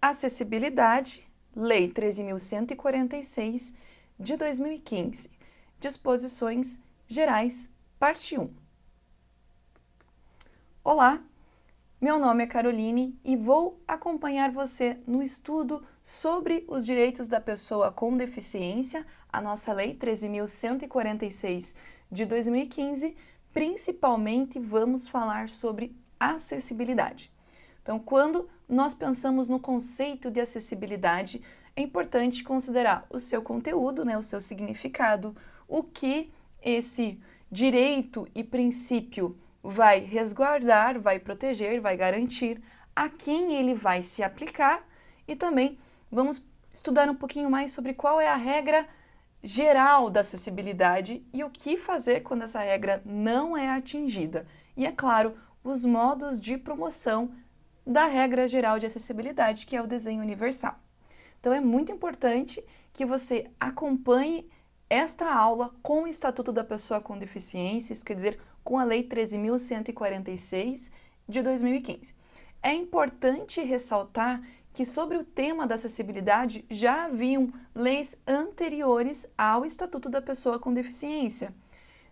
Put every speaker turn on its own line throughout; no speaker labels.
Acessibilidade, Lei 13.146, de 2015. Disposições Gerais, parte 1. Olá, meu nome é Caroline e vou acompanhar você no estudo sobre os direitos da pessoa com deficiência, a nossa Lei 13.146, de 2015. Principalmente vamos falar sobre acessibilidade. Então, quando nós pensamos no conceito de acessibilidade, é importante considerar o seu conteúdo, o seu significado, o que esse direito e princípio vai resguardar, vai proteger, vai garantir, a quem ele vai se aplicar, e também vamos estudar um pouquinho mais sobre qual é a regra geral da acessibilidade e o que fazer quando essa regra não é atingida. E, é claro, os modos de promoção da regra geral de acessibilidade, que é o desenho universal. Então, é muito importante que você acompanhe esta aula com o Estatuto da Pessoa com Deficiência, isso quer dizer, com a Lei 13.146, de 2015. É importante ressaltar que sobre o tema da acessibilidade já haviam leis anteriores ao Estatuto da Pessoa com Deficiência,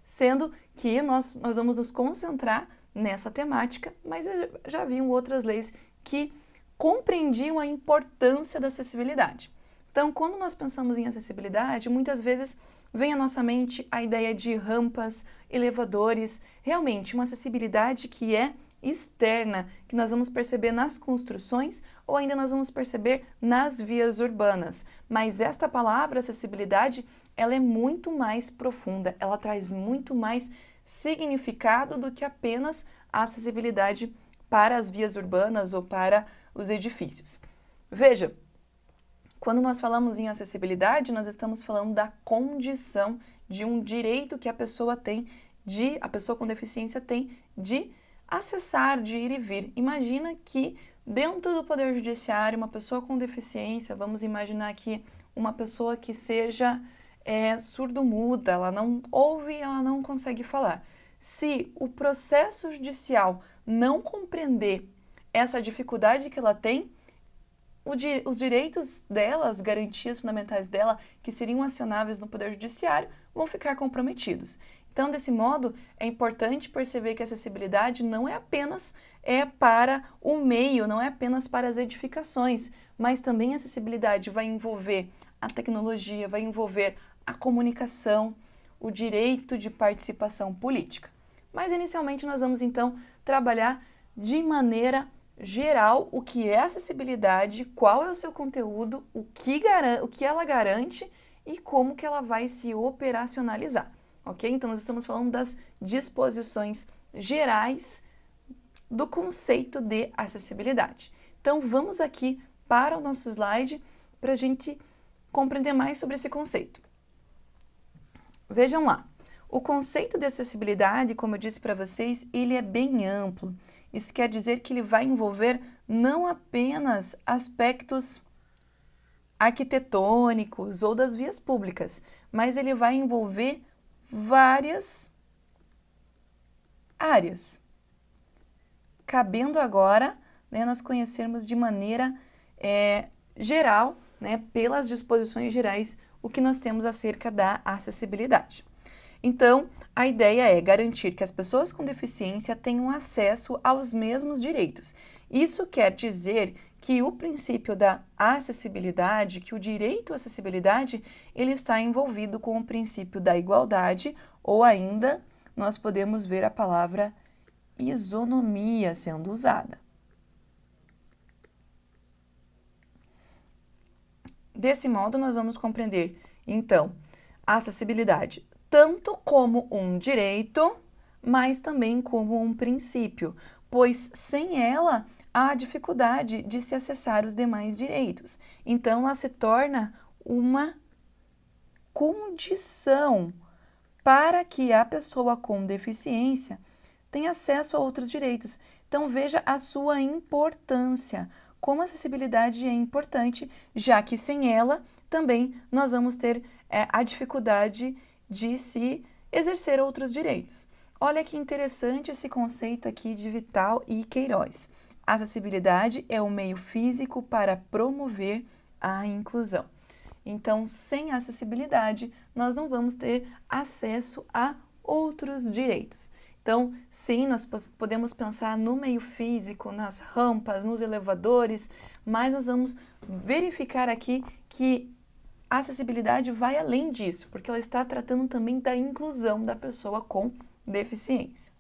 sendo que nós vamos nos concentrar nessa temática, mas já haviam outras leis que compreendiam a importância da acessibilidade. Então, quando nós pensamos em acessibilidade, muitas vezes vem à nossa mente a ideia de rampas, elevadores, realmente uma acessibilidade que é externa, que nós vamos perceber nas construções ou ainda nós vamos perceber nas vias urbanas. Mas esta palavra, acessibilidade, ela é muito mais profunda, ela traz muito mais significado do que apenas a acessibilidade para as vias urbanas ou para os edifícios. Veja, quando nós falamos em acessibilidade, nós estamos falando da condição de um direito que a pessoa tem, a pessoa com deficiência tem de acessar, de ir e vir. Imagina que dentro do Poder Judiciário, uma pessoa com deficiência, vamos imaginar aqui uma pessoa que seja surdo-muda, ela não ouve, ela não consegue falar. Se o processo judicial não compreender essa dificuldade que ela tem, os direitos dela, as garantias fundamentais dela, que seriam acionáveis no Poder Judiciário, vão ficar comprometidos. Então, desse modo, é importante perceber que a acessibilidade não é apenas para o meio, não é apenas para as edificações, mas também a acessibilidade vai envolver a tecnologia, vai envolver a comunicação, o direito de participação política. Mas, inicialmente, nós vamos, então, trabalhar de maneira geral o que é acessibilidade, qual é o seu conteúdo, o que ela garante e como que ela vai se operacionalizar, ok? Então, nós estamos falando das disposições gerais do conceito de acessibilidade. Então, vamos aqui para o nosso slide para a gente compreender mais sobre esse conceito. Vejam lá. O conceito de acessibilidade, como eu disse para vocês, ele é bem amplo. Isso quer dizer que ele vai envolver não apenas aspectos arquitetônicos ou das vias públicas, mas ele vai envolver várias áreas. Cabendo agora, nós conhecermos de maneira geral, pelas disposições gerais, o que nós temos acerca da acessibilidade. Então, a ideia é garantir que as pessoas com deficiência tenham acesso aos mesmos direitos. Isso quer dizer que o princípio da acessibilidade, que o direito à acessibilidade, ele está envolvido com o princípio da igualdade, ou ainda nós podemos ver a palavra isonomia sendo usada. Desse modo, nós vamos compreender, então, a acessibilidade tanto como um direito, mas também como um princípio, pois sem ela há dificuldade de se acessar os demais direitos. Então, ela se torna uma condição para que a pessoa com deficiência tenha acesso a outros direitos. Então, veja a sua importância, como a acessibilidade é importante, já que sem ela também nós vamos ter a dificuldade de se exercer outros direitos. Olha que interessante esse conceito aqui de Vital e Queiroz. Acessibilidade é um meio físico para promover a inclusão. Então, sem acessibilidade, nós não vamos ter acesso a outros direitos. Então, sim, nós podemos pensar no meio físico, nas rampas, nos elevadores, mas nós vamos verificar aqui que a acessibilidade vai além disso, porque ela está tratando também da inclusão da pessoa com deficiência,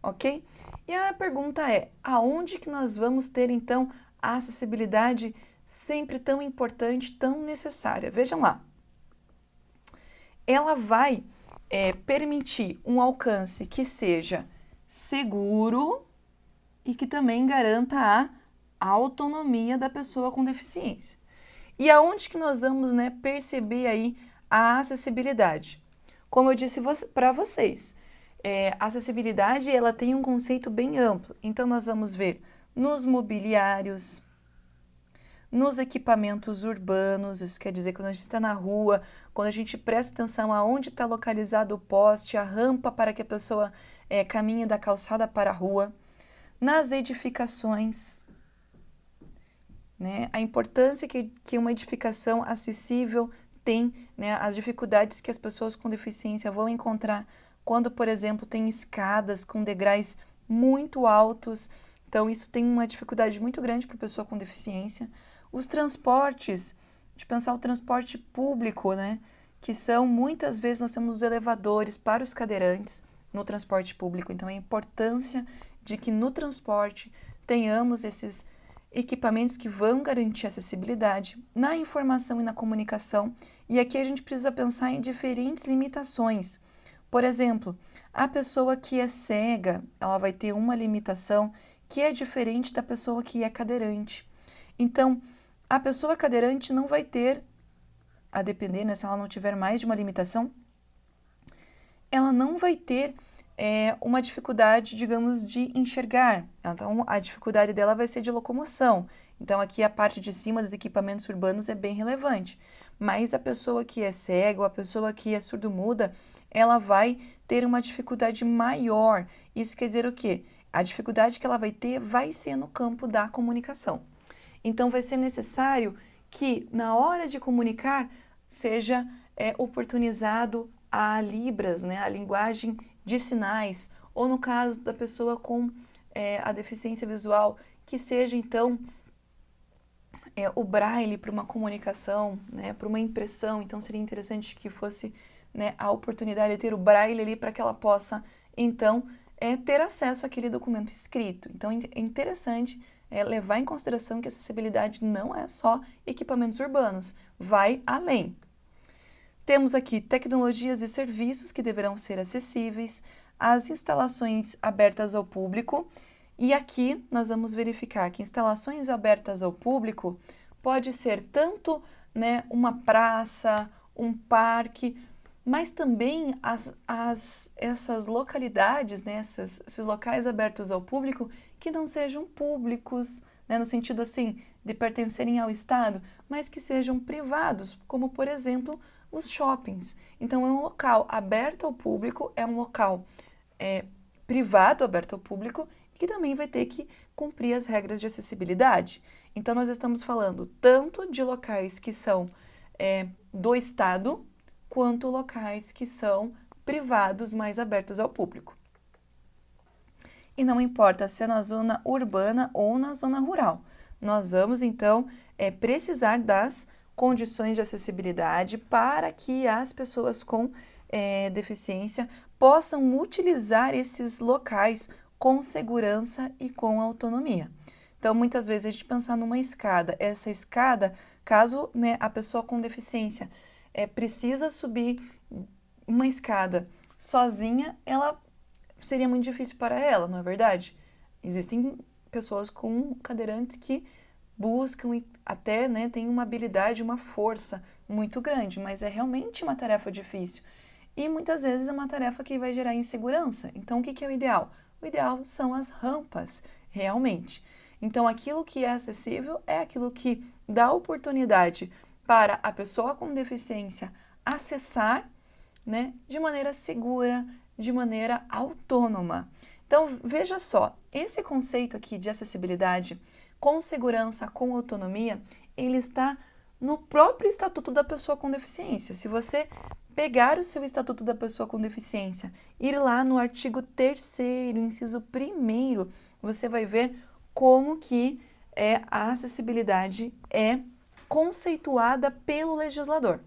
ok? E a pergunta é, aonde que nós vamos ter, então, a acessibilidade sempre tão importante, tão necessária? Vejam lá. Ela vai permitir um alcance que seja seguro e que também garanta a autonomia da pessoa com deficiência. E aonde que nós vamos, perceber aí a acessibilidade? Como eu disse para vocês, a acessibilidade ela tem um conceito bem amplo. Então, nós vamos ver nos mobiliários, nos equipamentos urbanos, isso quer dizer quando a gente está na rua, quando a gente presta atenção aonde está localizado o poste, a rampa para que a pessoa caminhe da calçada para a rua, nas edificações, a importância que uma edificação acessível tem, as dificuldades que as pessoas com deficiência vão encontrar quando, por exemplo, tem escadas com degraus muito altos. Então, isso tem uma dificuldade muito grande para a pessoa com deficiência. Os transportes, de pensar o transporte público, que são, muitas vezes, nós temos os elevadores para os cadeirantes no transporte público. Então, a importância de que no transporte tenhamos esses equipamentos que vão garantir acessibilidade na informação e na comunicação. E aqui a gente precisa pensar em diferentes limitações. Por exemplo, a pessoa que é cega, ela vai ter uma limitação que é diferente da pessoa que é cadeirante. Então, a pessoa cadeirante não vai ter, a depender, se ela não tiver mais de uma limitação, ela não vai ter uma dificuldade, digamos, de enxergar. Então, a dificuldade dela vai ser de locomoção. Então, aqui a parte de cima dos equipamentos urbanos é bem relevante. Mas a pessoa que é cega ou a pessoa que é surdo-muda, ela vai ter uma dificuldade maior. Isso quer dizer o quê? A dificuldade que ela vai ter vai ser no campo da comunicação. Então, vai ser necessário que, na hora de comunicar, seja oportunizado a Libras, a linguagem de sinais, ou no caso da pessoa com a deficiência visual, que seja, então, o braille para uma comunicação, para uma impressão. Então, seria interessante que fosse a oportunidade de ter o braille ali para que ela possa, então, ter acesso àquele documento escrito. Então, é interessante levar em consideração que a acessibilidade não é só equipamentos urbanos, vai além. Temos aqui tecnologias e serviços que deverão ser acessíveis, as instalações abertas ao público, e aqui nós vamos verificar que instalações abertas ao público pode ser tanto uma praça, um parque, mas também essas localidades, esses locais abertos ao público que não sejam públicos, no sentido assim de pertencerem ao Estado, mas que sejam privados, como por exemplo os shoppings. Então, é um local aberto ao público, é um local privado aberto ao público e que também vai ter que cumprir as regras de acessibilidade. Então, nós estamos falando tanto de locais que são do Estado, quanto locais que são privados, mais abertos ao público. E não importa se é na zona urbana ou na zona rural. Nós vamos, então, precisar das condições de acessibilidade para que as pessoas com deficiência possam utilizar esses locais com segurança e com autonomia. Então, muitas vezes a gente pensa numa escada. Essa escada, caso a pessoa com deficiência precisa subir uma escada sozinha, ela seria muito difícil para ela, não é verdade? Existem pessoas com cadeirantes que buscam e até têm uma habilidade, uma força muito grande, mas é realmente uma tarefa difícil. E muitas vezes é uma tarefa que vai gerar insegurança. Então, o que é o ideal? O ideal são as rampas, realmente. Então, aquilo que é acessível é aquilo que dá oportunidade para a pessoa com deficiência acessar, de maneira segura, de maneira autônoma. Então, veja só, esse conceito aqui de acessibilidade com segurança, com autonomia, ele está no próprio Estatuto da Pessoa com Deficiência. Se você pegar o seu Estatuto da Pessoa com Deficiência, ir lá no artigo 3º, inciso 1º, você vai ver como que a acessibilidade é conceituada pelo legislador,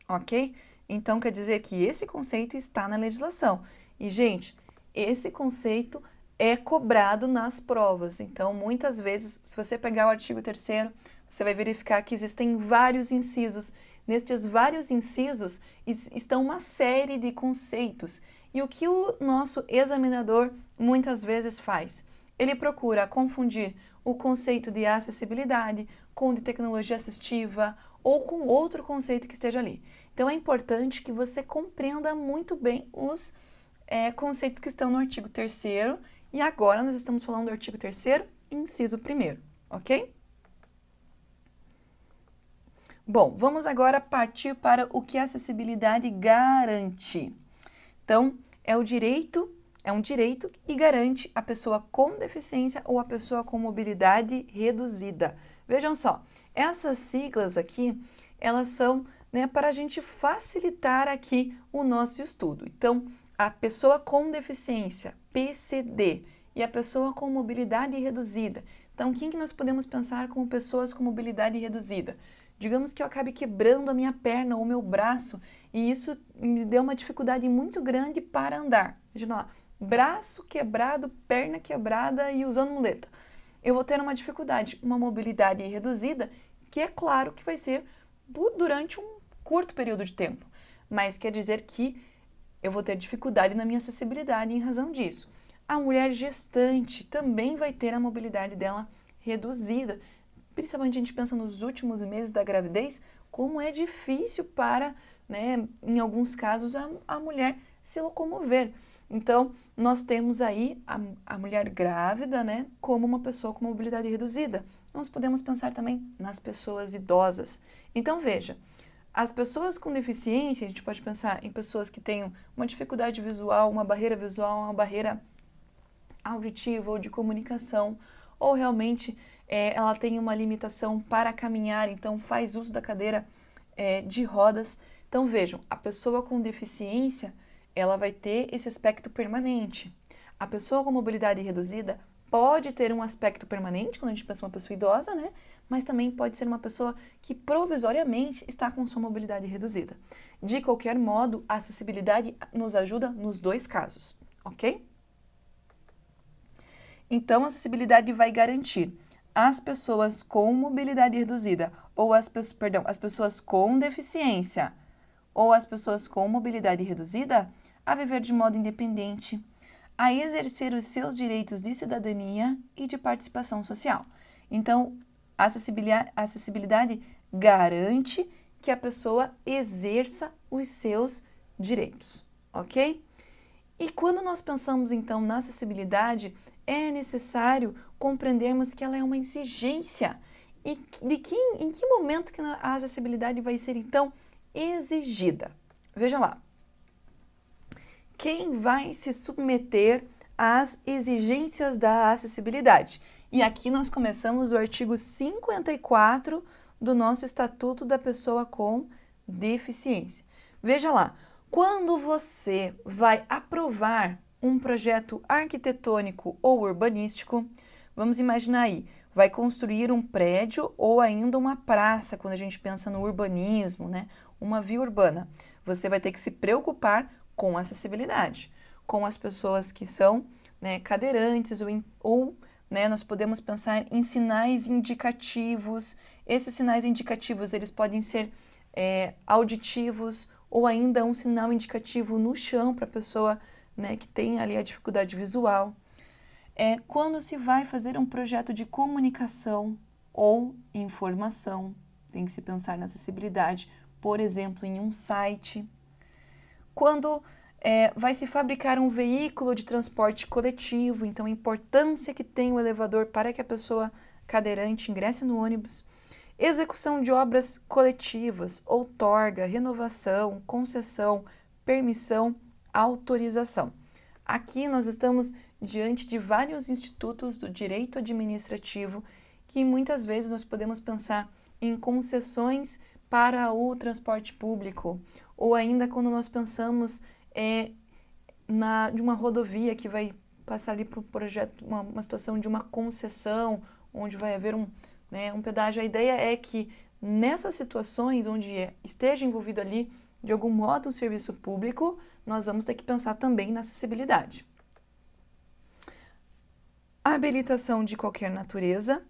ok? Então, quer dizer que esse conceito está na legislação. E, gente, esse conceito é cobrado nas provas. Então, muitas vezes, se você pegar o artigo 3º, você vai verificar que existem vários incisos. Nestes vários incisos estão uma série de conceitos. E o que o nosso examinador muitas vezes faz? Ele procura confundir o conceito de acessibilidade com o de tecnologia assistiva ou com outro conceito que esteja ali. Então, é importante que você compreenda muito bem os conceitos que estão no artigo 3º, e agora nós estamos falando do artigo 3º, inciso 1º, ok? Bom, vamos agora partir para o que a acessibilidade garante. Então, é um direito e garante a pessoa com deficiência ou a pessoa com mobilidade reduzida. Vejam só, essas siglas aqui, elas são para a gente facilitar aqui o nosso estudo. Então, a pessoa com deficiência, PCD, e a pessoa com mobilidade reduzida. Então, quem que nós podemos pensar como pessoas com mobilidade reduzida? Digamos que eu acabe quebrando a minha perna ou meu braço e isso me deu uma dificuldade muito grande para andar. Veja lá, braço quebrado, perna quebrada e usando muleta. Eu vou ter uma dificuldade, uma mobilidade reduzida, que é claro que vai ser durante um curto período de tempo, mas quer dizer que eu vou ter dificuldade na minha acessibilidade em razão disso. A mulher gestante também vai ter a mobilidade dela reduzida, principalmente a gente pensa nos últimos meses da gravidez, como é difícil para, em alguns casos, a mulher se locomover. Então, nós temos aí a mulher grávida, como uma pessoa com mobilidade reduzida. Nós podemos pensar também nas pessoas idosas. Então, veja, as pessoas com deficiência, a gente pode pensar em pessoas que tenham uma dificuldade visual, uma barreira auditiva ou de comunicação, ou realmente ela tem uma limitação para caminhar, então faz uso da cadeira de rodas. Então, vejam, a pessoa com deficiência, ela vai ter esse aspecto permanente. A pessoa com mobilidade reduzida pode ter um aspecto permanente, quando a gente pensa em uma pessoa idosa, mas também pode ser uma pessoa que provisoriamente está com sua mobilidade reduzida. De qualquer modo, a acessibilidade nos ajuda nos dois casos, ok? Então, a acessibilidade vai garantir as pessoas com mobilidade reduzida ou as pessoas com deficiência ou as pessoas com mobilidade reduzida a viver de modo independente, a exercer os seus direitos de cidadania e de participação social. Então, a acessibilidade garante que a pessoa exerça os seus direitos, ok? E quando nós pensamos, então, na acessibilidade, é necessário compreendermos que ela é uma exigência. E em que momento que a acessibilidade vai ser, então, exigida? Veja lá. Quem vai se submeter às exigências da acessibilidade? E aqui nós começamos o artigo 54 do nosso Estatuto da Pessoa com Deficiência. Veja lá, quando você vai aprovar um projeto arquitetônico ou urbanístico, vamos imaginar aí, vai construir um prédio ou ainda uma praça, quando a gente pensa no urbanismo, uma via urbana. Você vai ter que se preocupar com acessibilidade, com as pessoas que são cadeirantes ou nós podemos pensar em sinais indicativos. Esses sinais indicativos, eles podem ser auditivos ou ainda um sinal indicativo no chão para a pessoa que tem ali a dificuldade visual. Quando se vai fazer um projeto de comunicação ou informação, tem que se pensar na acessibilidade, por exemplo, em um site. Quando vai se fabricar um veículo de transporte coletivo, então a importância que tem o elevador para que a pessoa cadeirante ingresse no ônibus. Execução de obras coletivas, outorga, renovação, concessão, permissão, autorização. Aqui nós estamos diante de vários institutos do direito administrativo que muitas vezes nós podemos pensar em concessões para o transporte público, ou ainda quando nós pensamos de uma rodovia que vai passar ali para um projeto, uma situação de uma concessão, onde vai haver um pedágio. A ideia é que nessas situações onde esteja envolvido ali, de algum modo, um serviço público, nós vamos ter que pensar também na acessibilidade. Habilitação de qualquer natureza,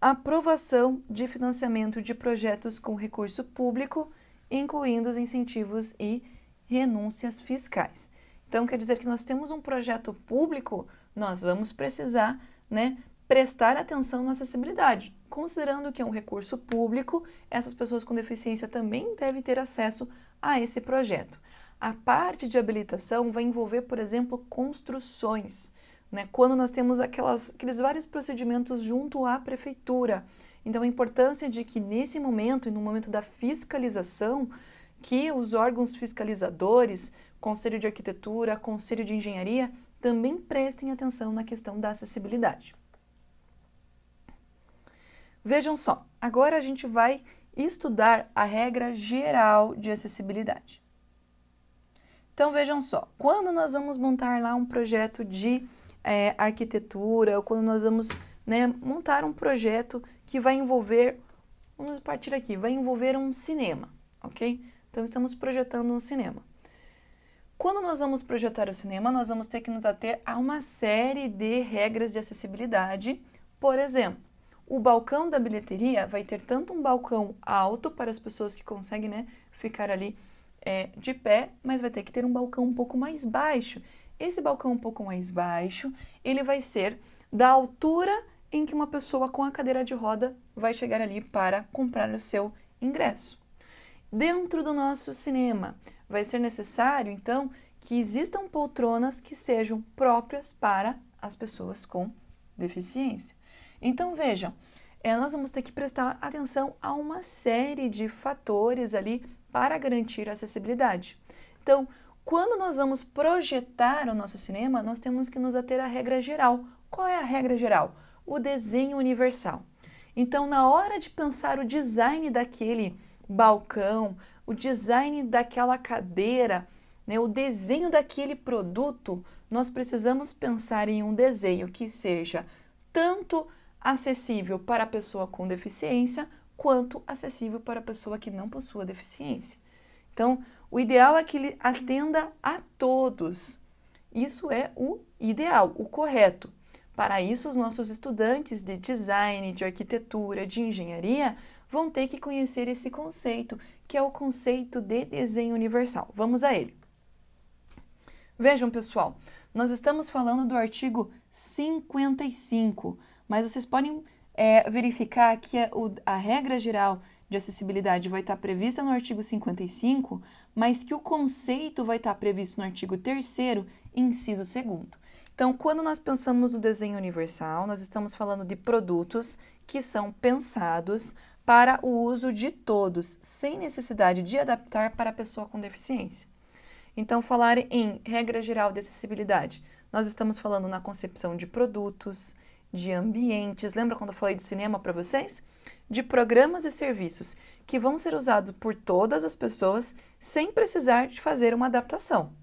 aprovação de financiamento de projetos com recurso público, incluindo os incentivos e renúncias fiscais. Então, quer dizer que nós temos um projeto público, nós vamos precisar, prestar atenção na acessibilidade. Considerando que é um recurso público, essas pessoas com deficiência também devem ter acesso a esse projeto. A parte de habilitação vai envolver, por exemplo, construções, quando nós temos aqueles vários procedimentos junto à prefeitura. Então, a importância de que nesse momento, e no momento da fiscalização, que os órgãos fiscalizadores, Conselho de Arquitetura, Conselho de Engenharia, também prestem atenção na questão da acessibilidade. Vejam só, agora a gente vai estudar a regra geral de acessibilidade. Então, vejam só, quando nós vamos montar lá um projeto de arquitetura, ou quando nós vamos montar um projeto que vai envolver, vamos partir aqui, vai envolver um cinema, ok? Então, estamos projetando um cinema. Quando nós vamos projetar o cinema, nós vamos ter que nos ater a uma série de regras de acessibilidade. Por exemplo, o balcão da bilheteria vai ter tanto um balcão alto para as pessoas que conseguem ficar ali de pé, mas vai ter que ter um balcão um pouco mais baixo. Esse balcão um pouco mais baixo, ele vai ser da altura em que uma pessoa com a cadeira de roda vai chegar ali para comprar o seu ingresso. Dentro do nosso cinema, vai ser necessário, então, que existam poltronas que sejam próprias para as pessoas com deficiência. Então, vejam, nós vamos ter que prestar atenção a uma série de fatores ali para garantir a acessibilidade. Então, quando nós vamos projetar o nosso cinema, nós temos que nos ater à regra geral. Qual é a regra geral? O desenho universal. Então, na hora de pensar o design daquele balcão, o design daquela cadeira, o desenho daquele produto, nós precisamos pensar em um desenho que seja tanto acessível para a pessoa com deficiência, quanto acessível para a pessoa que não possua deficiência. Então, o ideal é que ele atenda a todos. Isso é o ideal, o correto. Para isso, os nossos estudantes de design, de arquitetura, de engenharia, vão ter que conhecer esse conceito, que é o conceito de desenho universal. Vamos a ele. Vejam, pessoal, nós estamos falando do artigo 55, mas vocês podem verificar que a regra geral de acessibilidade vai estar prevista no artigo 55, mas que o conceito vai estar previsto no artigo 3º, inciso 2º. Então, quando nós pensamos no desenho universal, nós estamos falando de produtos que são pensados para o uso de todos, sem necessidade de adaptar para a pessoa com deficiência. Então, falar em regra geral de acessibilidade, nós estamos falando na concepção de produtos, de ambientes, lembra quando eu falei de cinema para vocês? De programas e serviços que vão ser usados por todas as pessoas sem precisar de fazer uma adaptação.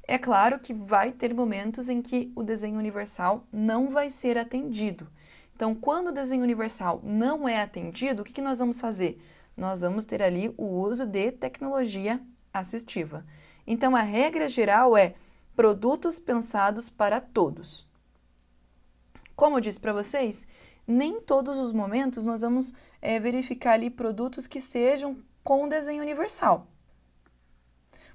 É claro que vai ter momentos em que o desenho universal não vai ser atendido. Então, quando o desenho universal não é atendido, o que nós vamos fazer? Nós vamos ter ali o uso de tecnologia assistiva. Então, a regra geral é produtos pensados para todos. Como eu disse para vocês, nem todos os momentos nós vamos verificar ali produtos que sejam com desenho universal,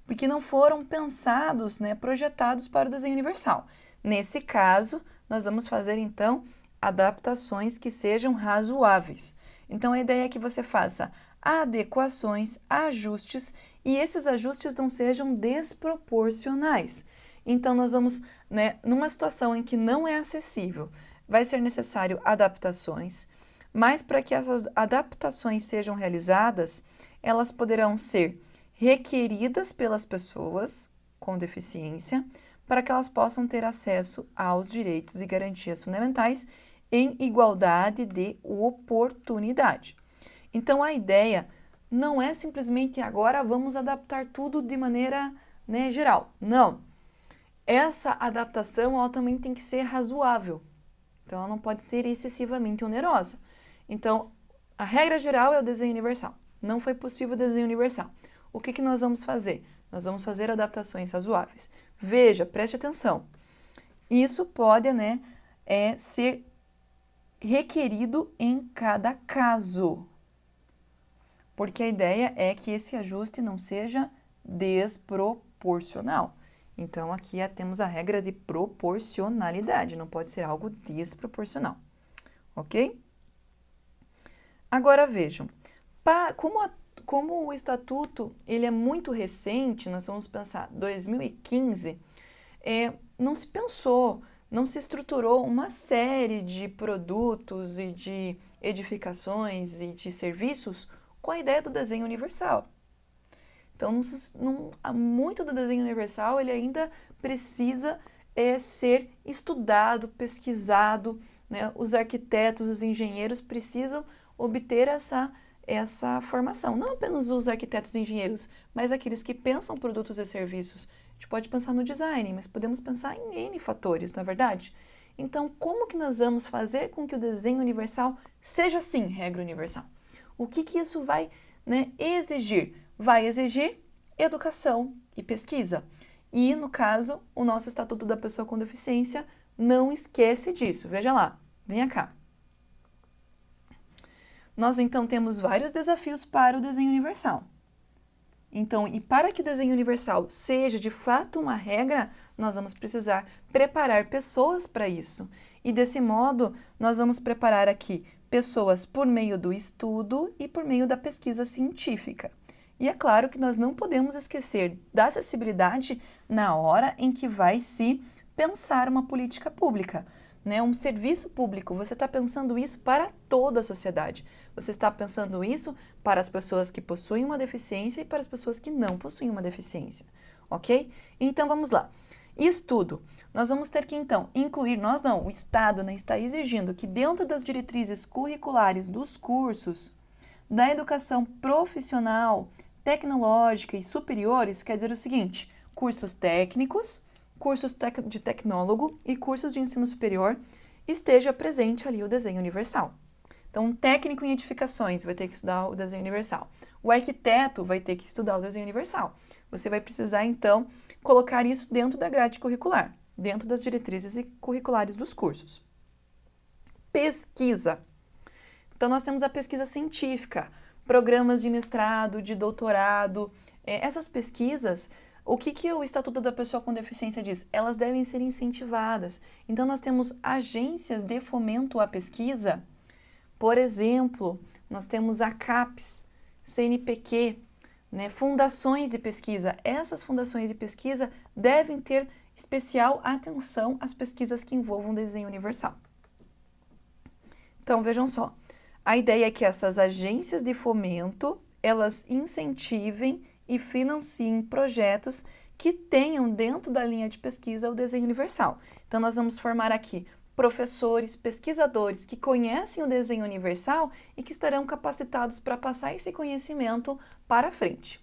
porque não foram pensados, projetados para o desenho universal. Nesse caso, nós vamos fazer, então, adaptações que sejam razoáveis. Então, a ideia é que você faça adequações, ajustes, e esses ajustes não sejam desproporcionais. Então, nós vamos, numa situação em que não é acessível, vai ser necessário adaptações, mas para que essas adaptações sejam realizadas, elas poderão ser requeridas pelas pessoas com deficiência, para que elas possam ter acesso aos direitos e garantias fundamentais em igualdade de oportunidade. Então, a ideia não é simplesmente agora vamos adaptar tudo de maneira, né, geral. Não. Essa adaptação ela também tem que ser razoável. Então, ela não pode ser excessivamente onerosa. Então, a regra geral é o desenho universal. Não foi possível o desenho universal. O que nós vamos fazer? Nós vamos fazer adaptações razoáveis. Veja, preste atenção. Isso pode, né, ser requerido em cada caso. Porque a ideia é que esse ajuste não seja desproporcional. Então, aqui temos a regra de proporcionalidade, não pode ser algo desproporcional, ok? Agora, vejam, como o Estatuto ele é muito recente, nós vamos pensar 2015, não se pensou, não se estruturou uma série de produtos e de edificações e de serviços com a ideia do desenho universal. Então, muito do desenho universal ele ainda precisa ser estudado, pesquisado, né? Os arquitetos, os engenheiros precisam obter essa formação. Não apenas os arquitetos e engenheiros, mas aqueles que pensam produtos e serviços. A gente pode pensar no design, mas podemos pensar em N fatores, não é verdade? Então, como que nós vamos fazer com que o desenho universal seja, sim, regra universal? O que isso vai, né, exigir? Vai exigir educação e pesquisa. E, no caso, o nosso Estatuto da Pessoa com Deficiência não esquece disso. Veja lá, venha cá. Nós, então, temos vários desafios para o desenho universal. Então, e para que o desenho universal seja de fato uma regra, nós vamos precisar preparar pessoas para isso. E desse modo, nós vamos preparar aqui pessoas por meio do estudo e por meio da pesquisa científica. E é claro que nós não podemos esquecer da acessibilidade na hora em que vai se pensar uma política pública, né? Um serviço público, você está pensando isso para toda a sociedade. Você está pensando isso para as pessoas que possuem uma deficiência e para as pessoas que não possuem uma deficiência, ok? Então, vamos lá. Estudo. Nós vamos ter que, então, incluir, nós não, o Estado, né, está exigindo que dentro das diretrizes curriculares dos cursos da educação profissional, tecnológica e superior, isso quer dizer o seguinte, cursos técnicos, cursos de tecnólogo e cursos de ensino superior, esteja presente ali o desenho universal. Então, um técnico em edificações vai ter que estudar o desenho universal. O arquiteto vai ter que estudar o desenho universal. Você vai precisar, então, colocar isso dentro da grade curricular, dentro das diretrizes curriculares dos cursos. Pesquisa. Então, nós temos a pesquisa científica, programas de mestrado, de doutorado. Essas pesquisas, o que o Estatuto da Pessoa com Deficiência diz? Elas devem ser incentivadas. Então, nós temos agências de fomento à pesquisa. Por exemplo, nós temos a CAPES, CNPq, né, fundações de pesquisa. Essas fundações de pesquisa devem ter especial atenção às pesquisas que envolvam desenho universal. Então, vejam só. A ideia é que essas agências de fomento, elas incentivem e financiem projetos que tenham dentro da linha de pesquisa o desenho universal. Então, nós vamos formar aqui professores, pesquisadores que conhecem o desenho universal e que estarão capacitados para passar esse conhecimento para frente.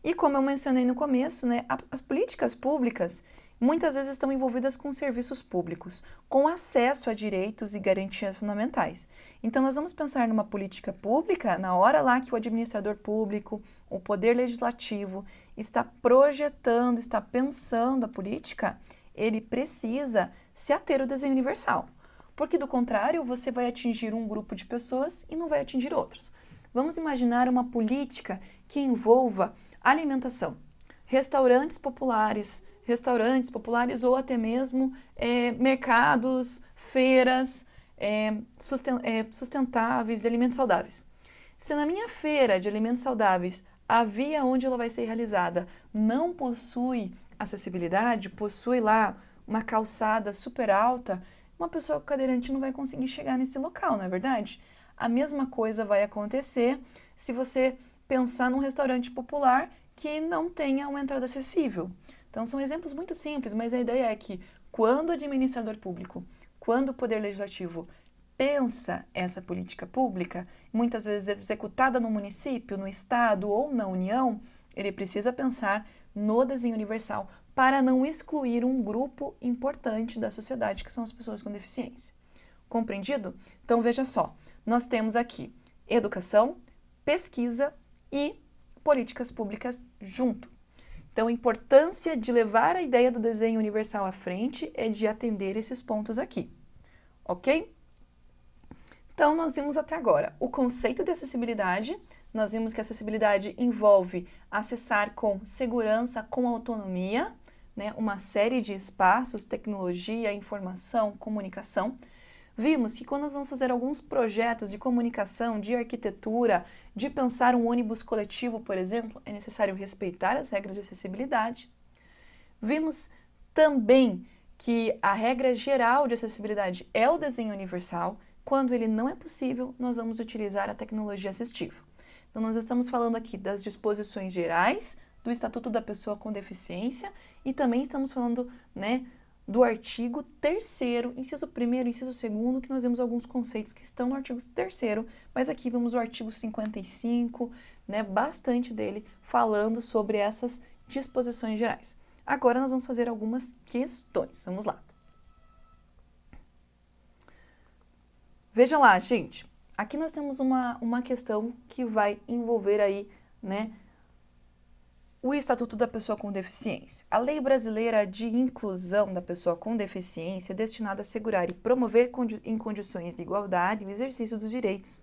E como eu mencionei no começo, né, as políticas públicas muitas vezes estão envolvidas com serviços públicos, com acesso a direitos e garantias fundamentais. Então, nós vamos pensar numa política pública na hora lá que o administrador público, o poder legislativo, está projetando, está pensando a política, ele precisa se ater ao desenho universal. Porque, do contrário, você vai atingir um grupo de pessoas e não vai atingir outros. Vamos imaginar uma política que envolva alimentação, restaurantes populares ou até mesmo mercados, feiras sustentáveis de alimentos saudáveis. Se na minha feira de alimentos saudáveis a via onde ela vai ser realizada não possui acessibilidade, possui lá uma calçada super alta, uma pessoa cadeirante não vai conseguir chegar nesse local, não é verdade? A mesma coisa vai acontecer se você pensar num restaurante popular que não tenha uma entrada acessível. Então, são exemplos muito simples, mas a ideia é que quando o administrador público, quando o Poder Legislativo pensa essa política pública, muitas vezes executada no município, no estado ou na União, ele precisa pensar no desenho universal para não excluir um grupo importante da sociedade, que são as pessoas com deficiência. Compreendido? Então, veja só, nós temos aqui educação, pesquisa e políticas públicas junto. Então, a importância de levar a ideia do desenho universal à frente é de atender esses pontos aqui, ok? Então, nós vimos até agora o conceito de acessibilidade. Nós vimos que a acessibilidade envolve acessar com segurança, com autonomia, né, uma série de espaços, tecnologia, informação, comunicação. Vimos que quando nós vamos fazer alguns projetos de comunicação, de arquitetura, de pensar um ônibus coletivo, por exemplo, é necessário respeitar as regras de acessibilidade. Vimos também que a regra geral de acessibilidade é o desenho universal. Quando ele não é possível, nós vamos utilizar a tecnologia assistiva. Então, nós estamos falando aqui das disposições gerais do Estatuto da Pessoa com Deficiência e também estamos falando, né, do artigo 3º, inciso 1º, inciso 2º, que nós vemos alguns conceitos que estão no artigo 3º, mas aqui vemos o artigo 55, né, bastante dele, falando sobre essas disposições gerais. Agora nós vamos fazer algumas questões, vamos lá. Veja lá, gente, aqui nós temos uma questão que vai envolver aí, né, o Estatuto da Pessoa com Deficiência. A Lei Brasileira de Inclusão da Pessoa com Deficiência é destinada a assegurar e promover em condições de igualdade o exercício dos direitos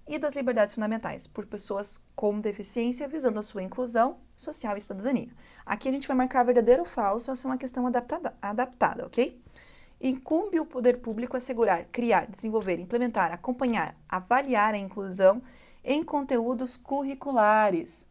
e das liberdades fundamentais por pessoas com deficiência, visando a sua inclusão social e cidadania. Aqui a gente vai marcar verdadeiro ou falso, essa é uma questão adaptada, ok? Incumbe o poder público assegurar, criar, desenvolver, implementar, acompanhar, avaliar a inclusão em conteúdos curriculares,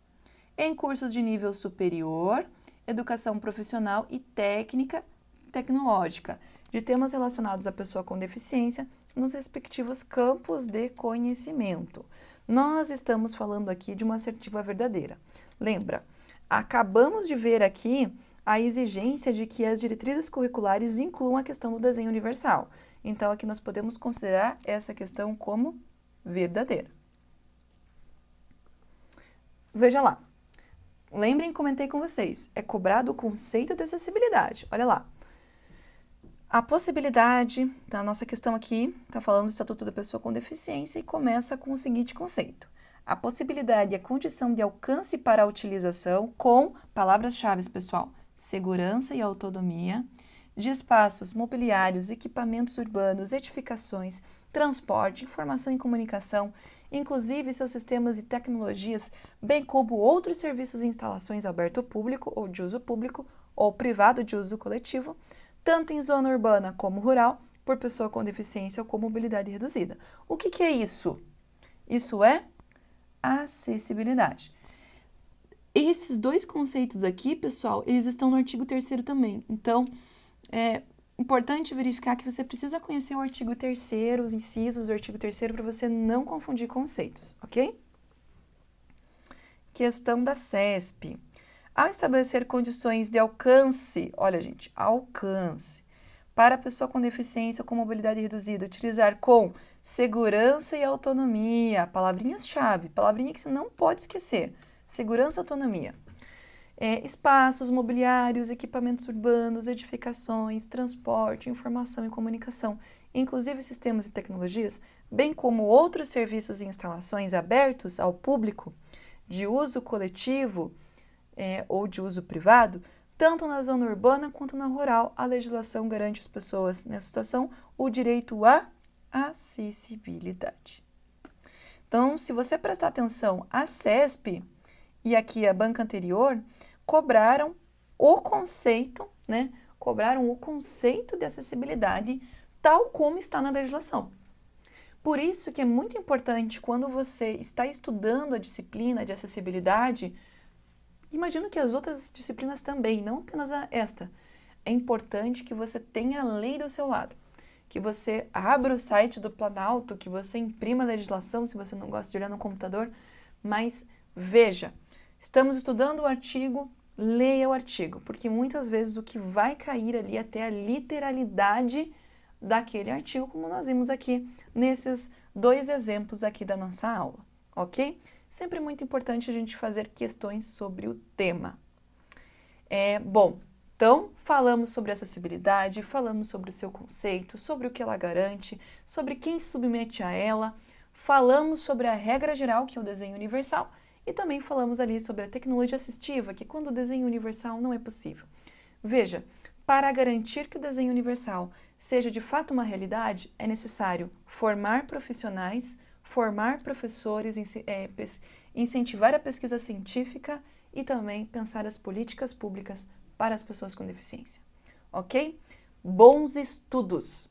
em cursos de nível superior, educação profissional e técnica tecnológica, de temas relacionados à pessoa com deficiência nos respectivos campos de conhecimento. Nós estamos falando aqui de uma assertiva verdadeira. Lembra, acabamos de ver aqui a exigência de que as diretrizes curriculares incluam a questão do desenho universal. Então, aqui nós podemos considerar essa questão como verdadeira. Veja lá. Lembrem, comentei com vocês, é cobrado o conceito de acessibilidade. Olha lá. A possibilidade, tá, a nossa questão aqui está falando do Estatuto da Pessoa com Deficiência e começa com o seguinte conceito. A possibilidade e a condição de alcance para a utilização com palavras-chave, pessoal, segurança e autonomia, de espaços mobiliários, equipamentos urbanos, edificações, transporte, informação e comunicação, inclusive seus sistemas e tecnologias, bem como outros serviços e instalações aberto ao público ou de uso público ou privado de uso coletivo, tanto em zona urbana como rural, por pessoa com deficiência ou com mobilidade reduzida. O que é isso? Isso é acessibilidade. Esses dois conceitos aqui, pessoal, eles estão no artigo 3º também. Então, é importante verificar que você precisa conhecer o artigo 3º, os incisos do artigo 3º, para você não confundir conceitos, ok? Questão da CESP. Ao estabelecer condições de alcance, olha, gente, alcance, para a pessoa com deficiência ou com mobilidade reduzida, utilizar com segurança e autonomia, palavrinhas-chave, palavrinha que você não pode esquecer, segurança e autonomia. Espaços mobiliários, equipamentos urbanos, edificações, transporte, informação e comunicação, inclusive sistemas e tecnologias, bem como outros serviços e instalações abertos ao público, de uso coletivo ou de uso privado, tanto na zona urbana quanto na rural. A legislação garante às pessoas nessa situação o direito à acessibilidade. Então, se você prestar atenção, a CESP e aqui a banca anterior cobraram o conceito, né? Cobraram o conceito de acessibilidade tal como está na legislação. Por isso que é muito importante quando você está estudando a disciplina de acessibilidade, imagino que as outras disciplinas também, não apenas esta. É importante que você tenha a lei do seu lado, que você abra o site do Planalto, que você imprima a legislação, se você não gosta de olhar no computador, mas veja, estamos estudando o artigo leia o artigo, porque muitas vezes o que vai cair ali é até a literalidade daquele artigo, como nós vimos aqui nesses 2 exemplos aqui da nossa aula, ok? Sempre muito importante a gente fazer questões sobre o tema. Bom, então falamos sobre acessibilidade, falamos sobre o seu conceito, sobre o que ela garante, sobre quem se submete a ela, falamos sobre a regra geral, que é o desenho universal, e também falamos ali sobre a tecnologia assistiva, que quando o desenho universal não é possível. Veja, para garantir que o desenho universal seja de fato uma realidade, é necessário formar profissionais, formar professores, incentivar a pesquisa científica e também pensar as políticas públicas para as pessoas com deficiência. Ok? Bons estudos!